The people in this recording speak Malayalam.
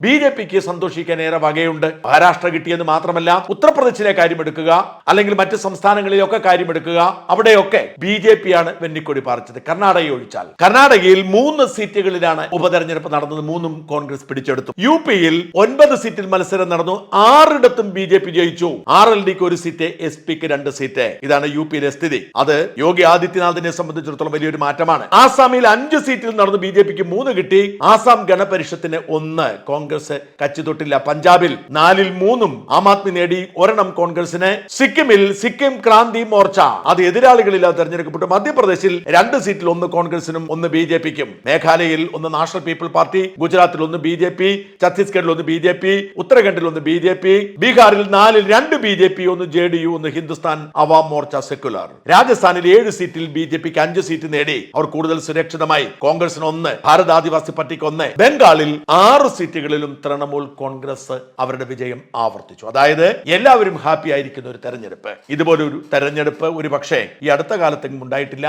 BJPക്ക് സന്തോഷിക്കാൻ ഏറെ വകയുണ്ട്. മഹാരാഷ്ട്ര കിട്ടിയെന്ന് മാത്രമല്ല, ഉത്തർപ്രദേശിലെ കാര്യമെടുക്കുക, അല്ലെങ്കിൽ മറ്റ് സംസ്ഥാനങ്ങളിലൊക്കെ കാര്യമെടുക്കുക, അവിടെയൊക്കെ BJP ആണ് വെന്നിക്കൊടി പാറിച്ചത്, കർണാടക ഒഴിച്ചാൽ. കർണാടകയിൽ 3 സീറ്റുകളിലാണ് ഉപതെരഞ്ഞെടുപ്പ് നടന്നത്, 3ഉം കോൺഗ്രസ് പിടിച്ചെടുത്തു. UPയിൽ 9 സീറ്റിൽ മത്സരം നടന്നു, 6ഇടത്തും BJP ജയിച്ചു. RLDക്ക് 1 സീറ്റ്, SPക്ക് 2 സീറ്റ്. ഇതാണ് UPയിലെ സ്ഥിതി. അത് യോഗി ആദിത്യനാഥിനെ സംബന്ധിച്ചിടത്തോളം വലിയൊരു മാറ്റമാണ്. ആസാമിൽ 5 സീറ്റിൽ നടന്നു, BJPക്ക് 3 കിട്ടി. ആസാം ഗണപരിഷത്തിന് 1, കോൺഗ്രസ് കച്ചിതൊട്ടില്ല. പഞ്ചാബിൽ 4ൽ 3ഉം ആം ആദ്മി നേടി, 1 കോൺഗ്രസിന്. സിക്കിമിൽ സിക്കിം ക്രാന്തി മോർച്ച അത് എതിരാളികളില്ലാതെ തെരഞ്ഞെടുക്കപ്പെട്ടു. മധ്യപ്രദേശിൽ 2 സീറ്റിൽ 1 കോൺഗ്രസിനും 1 BJPക്കും. മേഘാലയയിൽ 1 നാഷണൽ പീപ്പിൾ പാർട്ടി, ഗുജറാത്തിൽ 1 BJP, ഛത്തീസ്ഗഡിൽ 1 BJP, ഉത്തരാഖണ്ഡിൽ 1 BJP, ബീഹാറിൽ 4ൽ 2 BJP, 1 JDU, 1 Hindustan Awam Morcha secular. രാജസ്ഥാനിൽ 7 സീറ്റിൽ BJPക്ക് 5 സീറ്റ് നേടി, അവർ കൂടുതൽ സുരക്ഷിതമായി. കോൺഗ്രസിന് 1, ഭാരത് ആദിവാസി പാർട്ടിക്ക് 1. ബംഗാളിൽ 6 സീറ്റുകളിലും തൃണമൂൽ കോൺഗ്രസ് അവരുടെ വിജയം ആവർത്തിച്ചു. അതായത് എല്ലാവരും ഹാപ്പി ആയിരിക്കുന്ന ഒരു തെരഞ്ഞെടുപ്പ്. ഇതുപോലൊരു തെരഞ്ഞെടുപ്പ് ഒരു പക്ഷേ ഈ അടുത്ത കാലത്തെങ്കിലും ഉണ്ടായിട്ടില്ല.